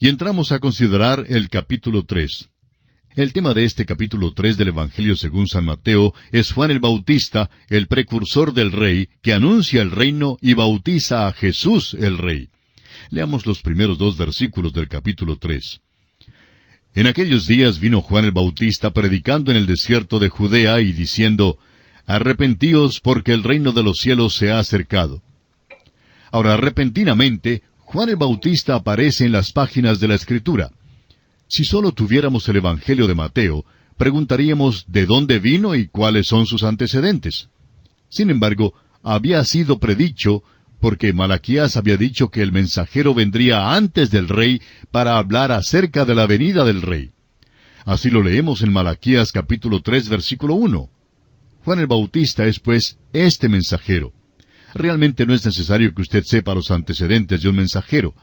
y entramos a considerar el capítulo 3. El tema de este capítulo 3 del Evangelio según San Mateo es Juan el Bautista, el precursor del Rey, que anuncia el reino y bautiza a Jesús el Rey. Leamos los primeros 2 versículos del capítulo 3. En aquellos días vino Juan el Bautista predicando en el desierto de Judea y diciendo, Arrepentíos porque el reino de los cielos se ha acercado. Ahora, repentinamente, Juan el Bautista aparece en las páginas de la Escritura. Si solo tuviéramos el Evangelio de Mateo, preguntaríamos de dónde vino y cuáles son sus antecedentes. Sin embargo, había sido predicho, porque Malaquías había dicho que el mensajero vendría antes del rey para hablar acerca de la venida del rey. Así lo leemos en Malaquías capítulo 3, versículo 1. Juan el Bautista es, pues, este mensajero. Realmente no es necesario que usted sepa los antecedentes de un mensajero.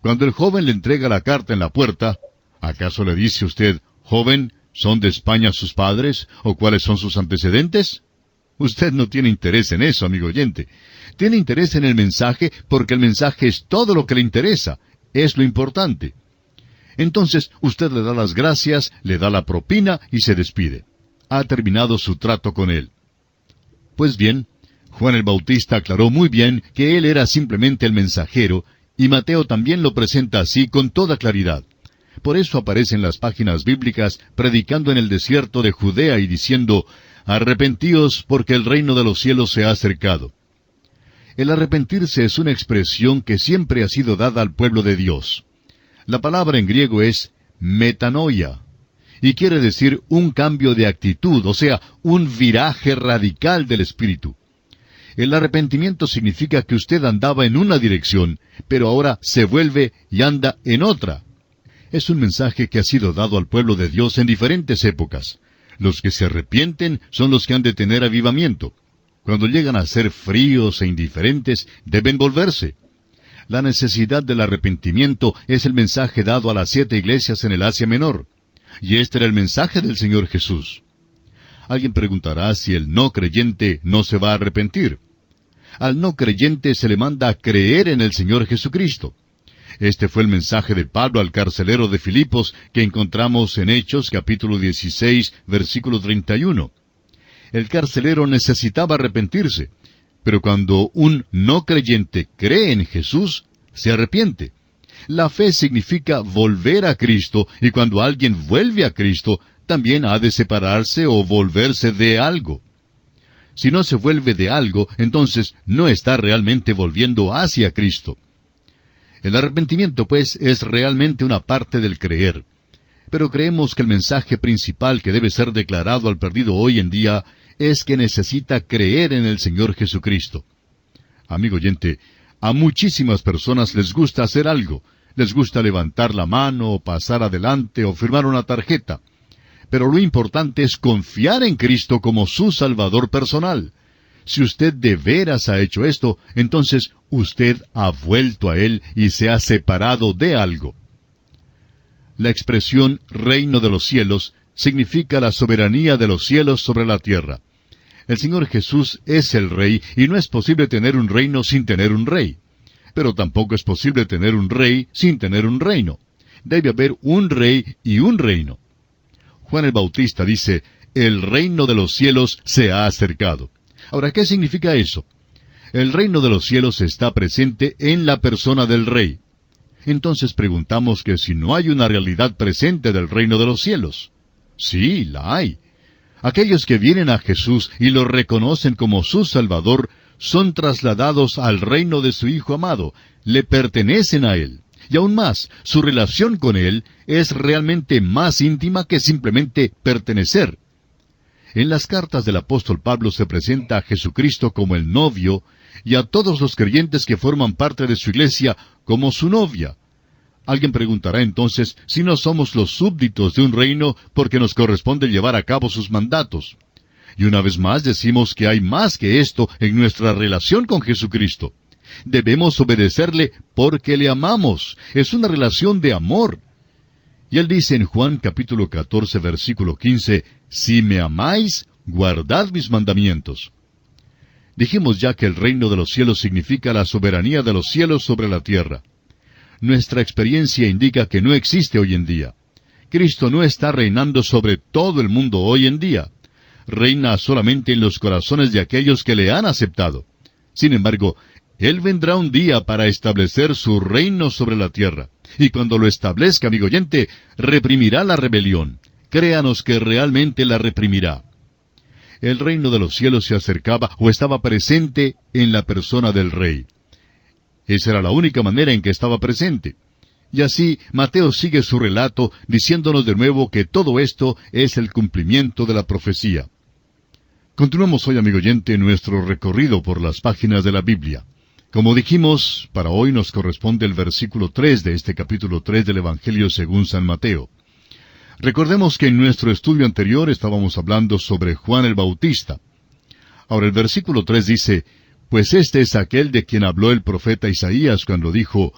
Cuando el joven le entrega la carta en la puerta, ¿acaso le dice usted, joven, ¿son de España sus padres? ¿O cuáles son sus antecedentes? Usted no tiene interés en eso, amigo oyente. Tiene interés en el mensaje porque el mensaje es todo lo que le interesa. Es lo importante. Entonces, usted le da las gracias, le da la propina y se despide. Ha terminado su trato con él. Pues bien, Juan el Bautista aclaró muy bien que él era simplemente el mensajero, y Mateo también lo presenta así con toda claridad. Por eso aparece en las páginas bíblicas predicando en el desierto de Judea y diciendo, Arrepentíos porque el reino de los cielos se ha acercado. El arrepentirse es una expresión que siempre ha sido dada al pueblo de Dios. La palabra en griego es metanoia, y quiere decir un cambio de actitud, o sea, un viraje radical del espíritu. El arrepentimiento significa que usted andaba en una dirección, pero ahora se vuelve y anda en otra. Es un mensaje que ha sido dado al pueblo de Dios en diferentes épocas. Los que se arrepienten son los que han de tener avivamiento. Cuando llegan a ser fríos e indiferentes, deben volverse. La necesidad del arrepentimiento es el mensaje dado a las 7 iglesias en el Asia Menor. Y este era el mensaje del Señor Jesús. Alguien preguntará si el no creyente no se va a arrepentir. Al no creyente se le manda a creer en el Señor Jesucristo. Este fue el mensaje de Pablo al carcelero de Filipos que encontramos en Hechos capítulo 16, versículo 31. El carcelero necesitaba arrepentirse, pero cuando un no creyente cree en Jesús, se arrepiente. La fe significa volver a Cristo, y cuando alguien vuelve a Cristo, también ha de separarse o volverse de algo. Si no se vuelve de algo, entonces no está realmente volviendo hacia Cristo. El arrepentimiento, pues, es realmente una parte del creer. Pero creemos que el mensaje principal que debe ser declarado al perdido hoy en día es que necesita creer en el Señor Jesucristo. Amigo oyente, a muchísimas personas les gusta hacer algo. Les gusta levantar la mano, o pasar adelante, o firmar una tarjeta. Pero lo importante es confiar en Cristo como su Salvador personal. Si usted de veras ha hecho esto, entonces usted ha vuelto a Él y se ha separado de algo. La expresión reino de los cielos significa la soberanía de los cielos sobre la tierra. El Señor Jesús es el Rey y no es posible tener un reino sin tener un rey. Pero tampoco es posible tener un rey sin tener un reino. Debe haber un rey y un reino. Juan el Bautista dice, el reino de los cielos se ha acercado. Ahora, ¿qué significa eso? El reino de los cielos está presente en la persona del Rey. Entonces preguntamos que si no hay una realidad presente del reino de los cielos. Sí, la hay. Aquellos que vienen a Jesús y lo reconocen como su Salvador, son trasladados al reino de su Hijo amado, le pertenecen a Él. Y aún más, su relación con Él es realmente más íntima que simplemente pertenecer. En las cartas del apóstol Pablo se presenta a Jesucristo como el novio y a todos los creyentes que forman parte de su iglesia como su novia. Alguien preguntará entonces si no somos los súbditos de un reino porque nos corresponde llevar a cabo sus mandatos. Y una vez más decimos que hay más que esto en nuestra relación con Jesucristo. Debemos obedecerle porque le amamos. Es una relación de amor. Y él dice en Juan capítulo 14, versículo 15, si me amáis, guardad mis mandamientos. Dijimos ya que el reino de los cielos significa la soberanía de los cielos sobre la tierra. nuestra experiencia indica que no existe hoy en día. Cristo no está reinando sobre todo el mundo hoy en día. Reina solamente en los corazones de aquellos que le han aceptado. Sin embargo, Él vendrá un día para establecer su reino sobre la tierra. Y cuando lo establezca, amigo oyente, reprimirá la rebelión. Créanos que realmente la reprimirá. El reino de los cielos se acercaba o estaba presente en la persona del Rey. Esa era la única manera en que estaba presente. Y así, Mateo sigue su relato diciéndonos de nuevo que todo esto es el cumplimiento de la profecía. Continuamos hoy, amigo oyente, nuestro recorrido por las páginas de la Biblia. Como dijimos, para hoy nos corresponde el versículo 3 de este capítulo 3 del Evangelio según San Mateo. Recordemos que en nuestro estudio anterior estábamos hablando sobre Juan el Bautista. Ahora el versículo 3 dice, «Pues este es aquel de quien habló el profeta Isaías cuando dijo,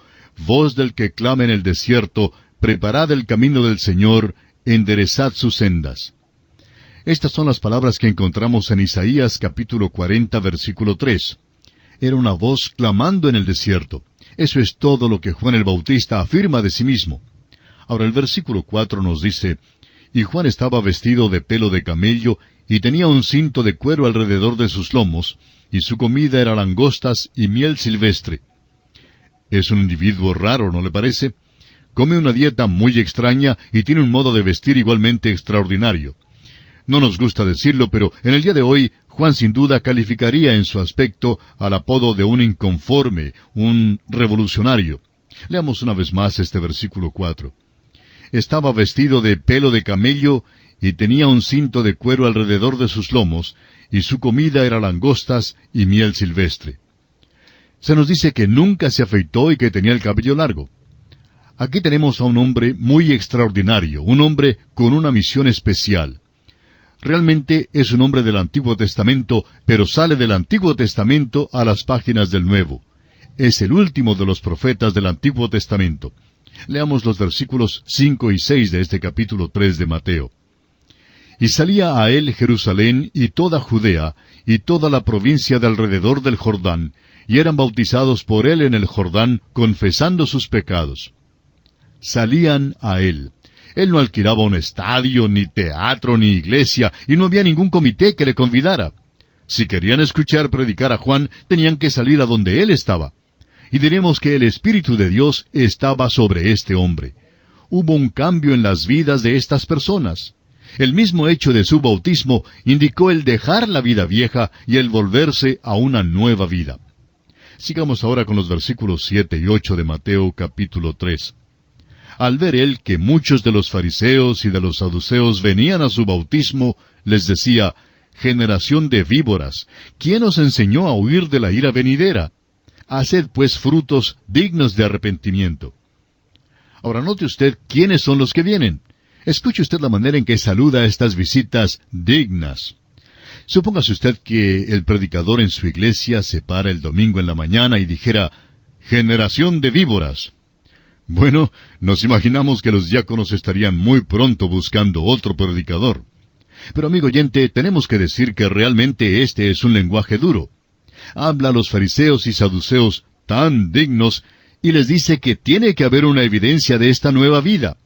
voz del que clama en el desierto, preparad el camino del Señor, enderezad sus sendas». Estas son las palabras que encontramos en Isaías capítulo 40, versículo 3. Era una voz clamando en el desierto. Eso es todo lo que Juan el Bautista afirma de sí mismo. Ahora el versículo 4 nos dice, «Y Juan estaba vestido de pelo de camello, y tenía un cinto de cuero alrededor de sus lomos, y su comida era langostas y miel silvestre». Es un individuo raro, ¿no le parece? Come una dieta muy extraña y tiene un modo de vestir igualmente extraordinario. No nos gusta decirlo, pero en el día de hoy, Juan sin duda calificaría en su aspecto al apodo de un inconforme, un revolucionario. Leamos una vez más este versículo 4. Estaba vestido de pelo de camello y tenía un cinto de cuero alrededor de sus lomos, y su comida era langostas y miel silvestre. Se nos dice que nunca se afeitó y que tenía el cabello largo. Aquí tenemos a un hombre muy extraordinario, un hombre con una misión especial. Realmente es un hombre del Antiguo Testamento, pero sale del Antiguo Testamento a las páginas del Nuevo. Es el último de los profetas del Antiguo Testamento. Leamos los versículos 5 y 6 de este capítulo 3 de Mateo. «Y salía a él Jerusalén y toda Judea, y toda la provincia de alrededor del Jordán, y eran bautizados por él en el Jordán, confesando sus pecados». Salían a él. Él no alquilaba un estadio, ni teatro, ni iglesia, y no había ningún comité que le convidara. Si querían escuchar predicar a Juan, tenían que salir a donde él estaba. Y diremos que el Espíritu de Dios estaba sobre este hombre. Hubo un cambio en las vidas de estas personas. El mismo hecho de su bautismo indicó el dejar la vida vieja y el volverse a una nueva vida. Sigamos ahora con los versículos 7 y 8 de Mateo capítulo 3. Al ver él que muchos de los fariseos y de los saduceos venían a su bautismo, les decía, «Generación de víboras, ¿quién os enseñó a huir de la ira venidera? Haced pues frutos dignos de arrepentimiento». Ahora note usted quiénes son los que vienen. Escuche usted la manera en que saluda a estas visitas dignas. Supóngase usted que el predicador en su iglesia se para el domingo en la mañana y dijera, «Generación de víboras». Bueno, nos imaginamos que los diáconos estarían muy pronto buscando otro predicador. Pero amigo oyente, tenemos que decir que realmente este es un lenguaje duro. Habla a los fariseos y saduceos tan dignos y les dice que tiene que haber una evidencia de esta nueva vida.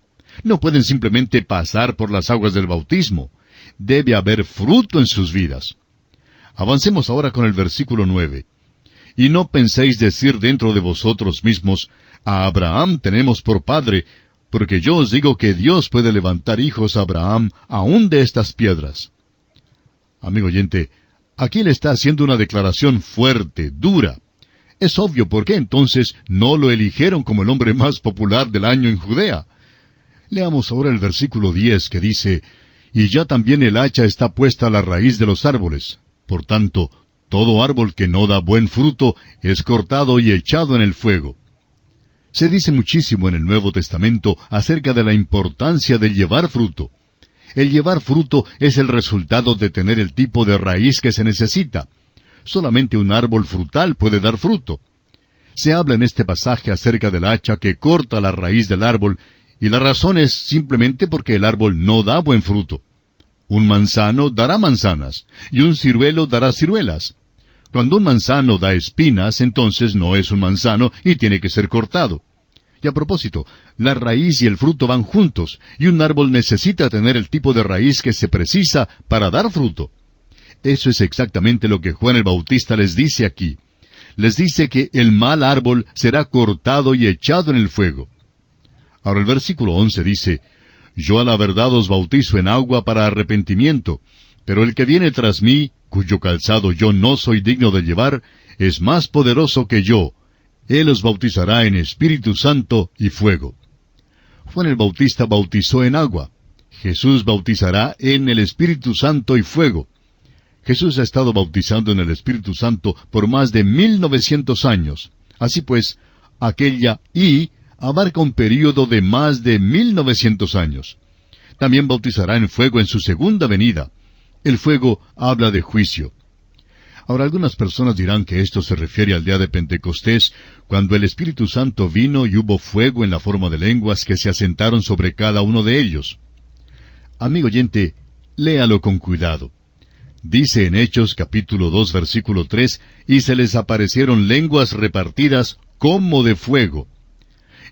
No pueden simplemente pasar por las aguas del bautismo. Debe haber fruto en sus vidas. Avancemos ahora con el versículo 9. «Y no penséis decir dentro de vosotros mismos, a Abraham tenemos por padre, porque yo os digo que Dios puede levantar hijos a Abraham aún de estas piedras». Amigo oyente, aquí le está haciendo una declaración fuerte, dura. Es obvio por qué entonces no lo eligieron como el hombre más popular del año en Judea. Leamos ahora el versículo 10 que dice, «Y ya también el hacha está puesta a la raíz de los árboles. Por tanto, todo árbol que no da buen fruto es cortado y echado en el fuego». Se dice muchísimo en el Nuevo Testamento acerca de la importancia de llevar fruto. El llevar fruto es el resultado de tener el tipo de raíz que se necesita. Solamente un árbol frutal puede dar fruto. Se habla en este pasaje acerca del hacha que corta la raíz del árbol, y la razón es simplemente porque el árbol no da buen fruto. Un manzano dará manzanas, y un ciruelo dará ciruelas. Cuando un manzano da espinas, entonces no es un manzano y tiene que ser cortado. Y a propósito, la raíz y el fruto van juntos, y un árbol necesita tener el tipo de raíz que se precisa para dar fruto. Eso es exactamente lo que Juan el Bautista les dice aquí. Les dice que el mal árbol será cortado y echado en el fuego. Ahora el versículo 11 dice, Yo a la verdad os bautizo en agua para arrepentimiento, pero el que viene tras mí, cuyo calzado yo no soy digno de llevar, es más poderoso que yo. Él os bautizará en Espíritu Santo y fuego. Juan el Bautista bautizó en agua. Jesús bautizará en el Espíritu Santo y fuego. Jesús ha estado bautizando en el Espíritu Santo por más de 1900 años. Así pues, aquella "y" abarca un período de más de 1900 años. También bautizará en fuego en su segunda venida. El fuego habla de juicio. Ahora algunas personas dirán que esto se refiere al día de Pentecostés, cuando el Espíritu Santo vino y hubo fuego en la forma de lenguas que se asentaron sobre cada uno de ellos. Amigo oyente, léalo con cuidado. Dice en Hechos capítulo 2 versículo 3, y se les aparecieron lenguas repartidas como de fuego.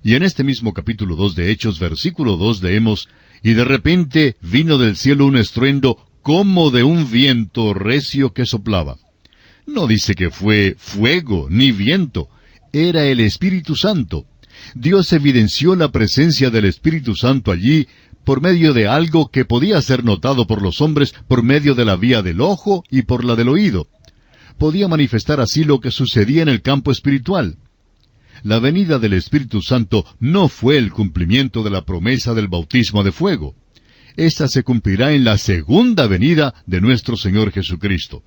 Y en este mismo capítulo 2 de Hechos versículo 2 leemos, y de repente vino del cielo un estruendo como de un viento recio que soplaba. No dice que fue fuego ni viento, era el Espíritu Santo. Dios evidenció la presencia del Espíritu Santo allí por medio de algo que podía ser notado por los hombres por medio de la vía del ojo y por la del oído. Podía manifestar así lo que sucedía en el campo espiritual. La venida del Espíritu Santo no fue el cumplimiento de la promesa del bautismo de fuego. Esta se cumplirá en la segunda venida de nuestro Señor Jesucristo.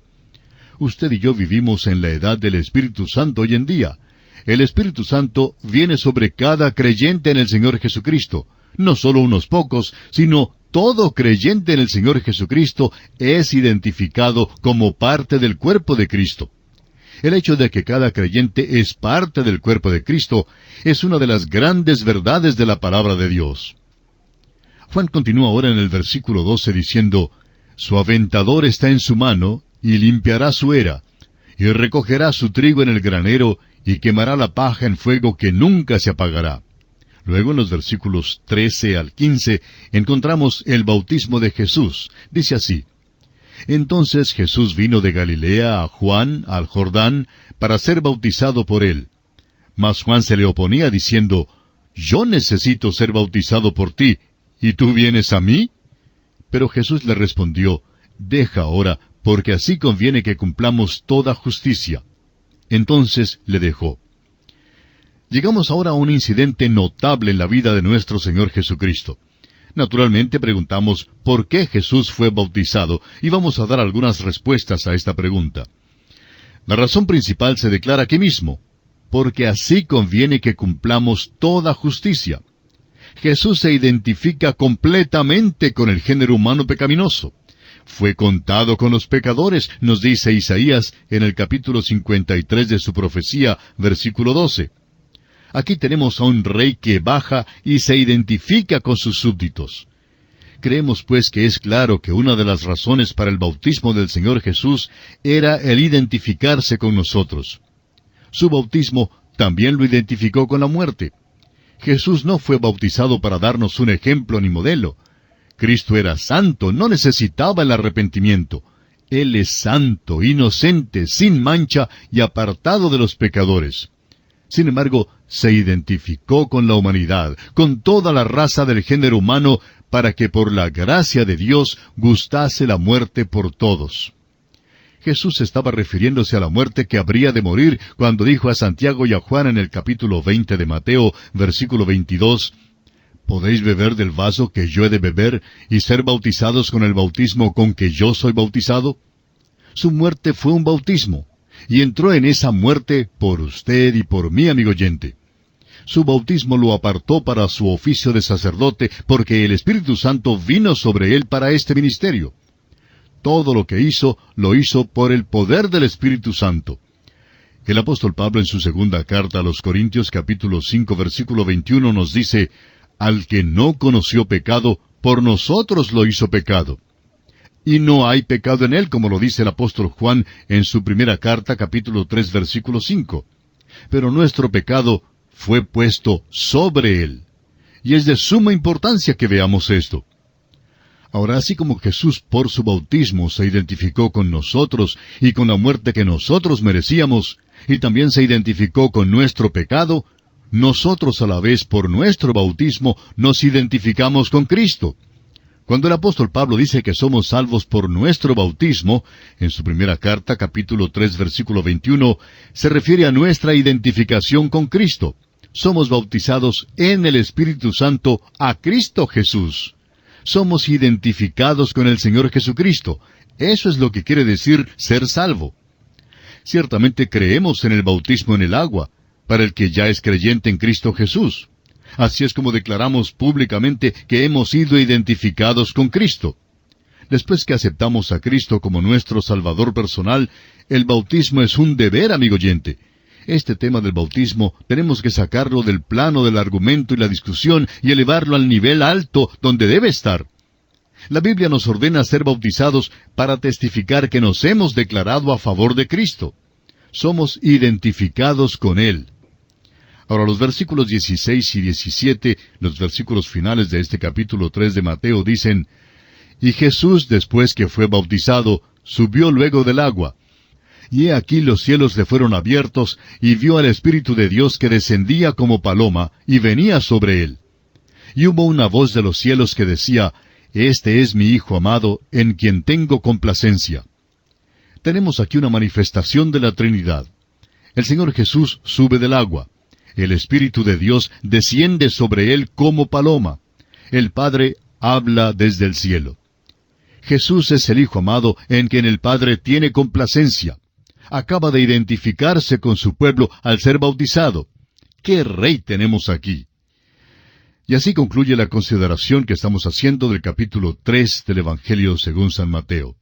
Usted y yo vivimos en la edad del Espíritu Santo hoy en día. El Espíritu Santo viene sobre cada creyente en el Señor Jesucristo. No solo unos pocos, sino todo creyente en el Señor Jesucristo es identificado como parte del cuerpo de Cristo. El hecho de que cada creyente es parte del cuerpo de Cristo es una de las grandes verdades de la palabra de Dios. Juan continúa ahora en el versículo 12 diciendo, Su aventador está en su mano, y limpiará su era, y recogerá su trigo en el granero, y quemará la paja en fuego que nunca se apagará. Luego en los versículos 13 al 15 encontramos el bautismo de Jesús. Dice así, Entonces Jesús vino de Galilea a Juan, al Jordán, para ser bautizado por él. Mas Juan se le oponía diciendo, Yo necesito ser bautizado por ti, ¿y tú vienes a mí? Pero Jesús le respondió, Deja ahora, porque así conviene que cumplamos toda justicia. Entonces le dejó. Llegamos ahora a un incidente notable en la vida de nuestro Señor Jesucristo. Naturalmente preguntamos por qué Jesús fue bautizado, y vamos a dar algunas respuestas a esta pregunta. La razón principal se declara aquí mismo, porque así conviene que cumplamos toda justicia. Jesús se identifica completamente con el género humano pecaminoso. Fue contado con los pecadores, nos dice Isaías en el capítulo 53 de su profecía, versículo 12. Aquí tenemos a un rey que baja y se identifica con sus súbditos. Creemos pues que es claro que una de las razones para el bautismo del Señor Jesús era el identificarse con nosotros. Su bautismo también lo identificó con la muerte. Jesús no fue bautizado para darnos un ejemplo ni modelo. Cristo era santo, no necesitaba el arrepentimiento. Él es santo, inocente, sin mancha y apartado de los pecadores. Sin embargo, se identificó con la humanidad, con toda la raza del género humano, para que por la gracia de Dios gustase la muerte por todos. Jesús estaba refiriéndose a la muerte que habría de morir cuando dijo a Santiago y a Juan en el capítulo 20 de Mateo, versículo 22, ¿Podéis beber del vaso que yo he de beber y ser bautizados con el bautismo con que yo soy bautizado? Su muerte fue un bautismo, y entró en esa muerte por usted y por mí, amigo oyente. Su bautismo lo apartó para su oficio de sacerdote, porque el Espíritu Santo vino sobre él para este ministerio. Todo lo que hizo, lo hizo por el poder del Espíritu Santo. El apóstol Pablo en su segunda carta a los Corintios capítulo 5 versículo 21 nos dice, Al que no conoció pecado, por nosotros lo hizo pecado. Y no hay pecado en él, como lo dice el apóstol Juan en su primera carta capítulo 3 versículo 5. Pero nuestro pecado fue puesto sobre él. Y es de suma importancia que veamos esto. Ahora, así como Jesús por su bautismo se identificó con nosotros y con la muerte que nosotros merecíamos, y también se identificó con nuestro pecado, nosotros a la vez por nuestro bautismo nos identificamos con Cristo. Cuando el apóstol Pablo dice que somos salvos por nuestro bautismo, en su primera carta, capítulo 3, versículo 21, se refiere a nuestra identificación con Cristo. Somos bautizados en el Espíritu Santo a Cristo Jesús. Somos identificados con el Señor Jesucristo. Eso es lo que quiere decir ser salvo. Ciertamente creemos en el bautismo en el agua, para el que ya es creyente en Cristo Jesús. Así es como declaramos públicamente que hemos sido identificados con Cristo. Después que aceptamos a Cristo como nuestro Salvador personal, el bautismo es un deber, amigo oyente. Este tema del bautismo tenemos que sacarlo del plano del argumento y la discusión y elevarlo al nivel alto donde debe estar. La Biblia nos ordena ser bautizados para testificar que nos hemos declarado a favor de Cristo. Somos identificados con Él. Ahora, los versículos 16 y 17, los versículos finales de este capítulo 3 de Mateo, dicen: Y Jesús, después que fue bautizado, subió luego del agua. Y he aquí los cielos le fueron abiertos, y vio al Espíritu de Dios que descendía como paloma, y venía sobre él. Y hubo una voz de los cielos que decía: Este es mi Hijo amado, en quien tengo complacencia. Tenemos aquí una manifestación de la Trinidad. El Señor Jesús sube del agua. El Espíritu de Dios desciende sobre él como paloma. El Padre habla desde el cielo. Jesús es el Hijo amado en quien el Padre tiene complacencia. Acaba de identificarse con su pueblo al ser bautizado. ¡Qué rey tenemos aquí! Y así concluye la consideración que estamos haciendo del capítulo 3 del Evangelio según San Mateo.